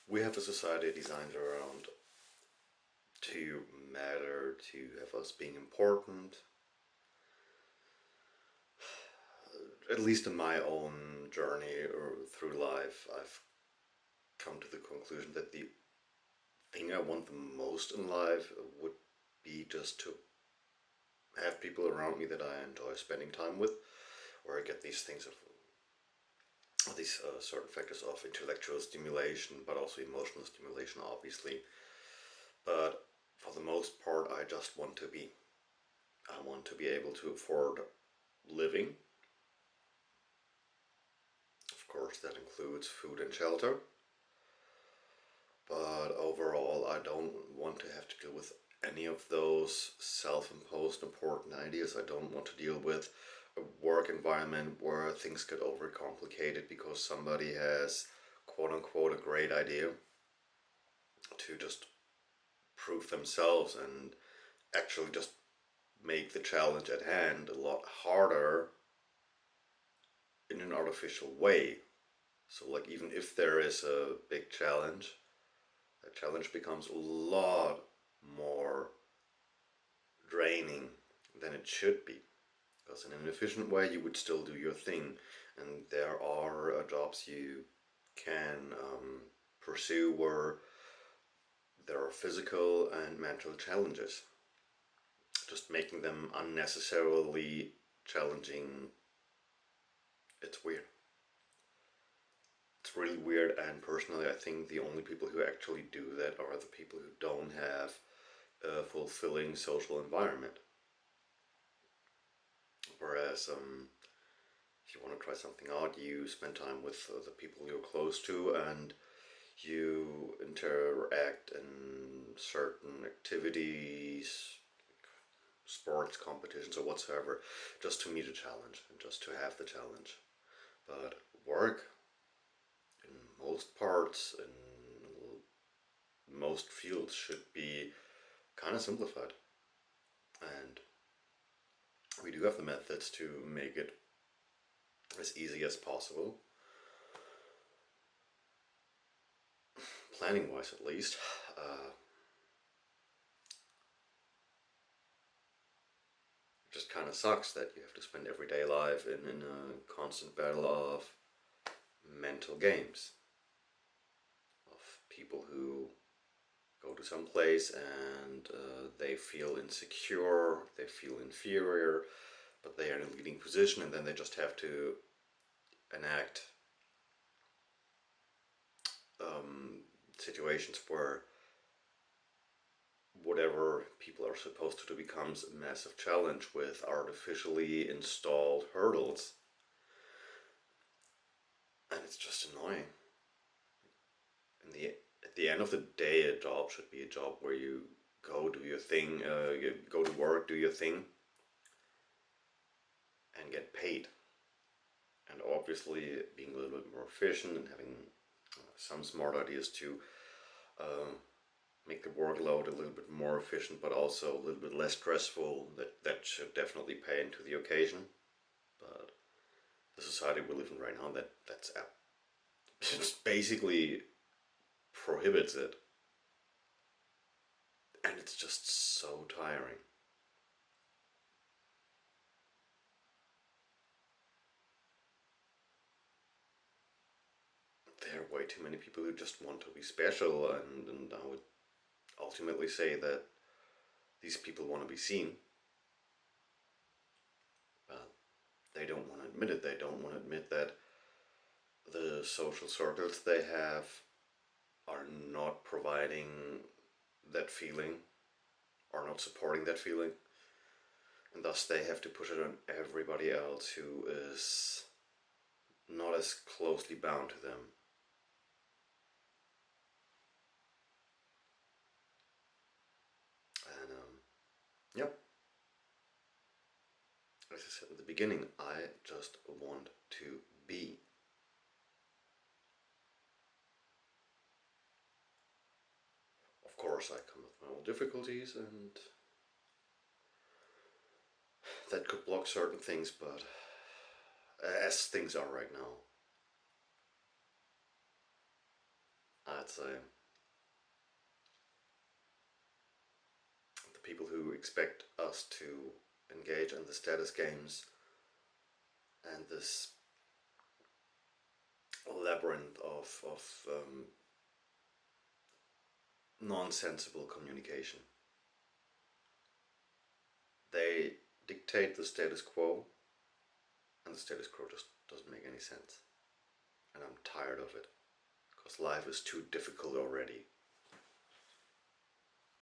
We have a society designed around to matter, to have us being important. At least in my own journey or through life, I've come to the conclusion that the thing I want the most in life would be just to have people around me that I enjoy spending time with, where I get these things of these certain factors of intellectual stimulation, but also emotional stimulation, obviously. But for the most part, I just want to be. I want to be able to afford living. Of course, that includes food and shelter. But overall, I don't want to have to deal with any of those self imposed important ideas. I don't want to deal with a work environment where things get overcomplicated because somebody has, quote unquote, a great idea to just prove themselves and actually just make the challenge at hand a lot harder in an artificial way. So, like, even if there is a big challenge, that challenge becomes a lot more draining than it should be. Because in an efficient way, you would still do your thing, and there are jobs you can pursue where there are physical and mental challenges. Just making them unnecessarily challenging, it's weird. It's really weird, and personally, I think the only people who actually do that are the people who don't have a fulfilling social environment. Whereas, if you want to try something out, you spend time with the people you're close to, and you interact in certain activities, sports competitions, or whatsoever, just to meet a challenge and just to have the challenge. But work, in most parts, in most fields, should be kind of simplified. And we do have the methods to make it as easy as possible, planning wise at least. It just kind of sucks that you have to spend everyday life in a constant battle of mental games, of people who go to some place and they feel insecure, they feel inferior, but they are in a leading position, and then they just have to enact situations where whatever people are supposed to do becomes a massive challenge with artificially installed hurdles. And it's just annoying. In the At the end of the day, a job should be a job where you go do your thing, you go to work, do your thing, and get paid. And obviously, being a little bit more efficient and having some smart ideas to uh, make the workload a little bit more efficient, but also a little bit less stressful. That should definitely pay into the occasion. But the society we live in right now, that's it basically prohibits it, and it's just so tiring. There are way too many people who just want to be special, and I would ultimately say that these people want to be seen, but they don't want to admit it. They don't want to admit that the social circles they have are not providing that feeling, are not supporting that feeling, and thus they have to push it on everybody else who is not as closely bound to them. And yep, as I said at the beginning, I just want to be. Of course, I come with my own difficulties, and that could block certain things, but as things are right now, I'd say the people who expect us to engage in the status games and this labyrinth of nonsensible communication. They dictate the status quo, and the status quo just doesn't make any sense. And I'm tired of it, because life is too difficult already.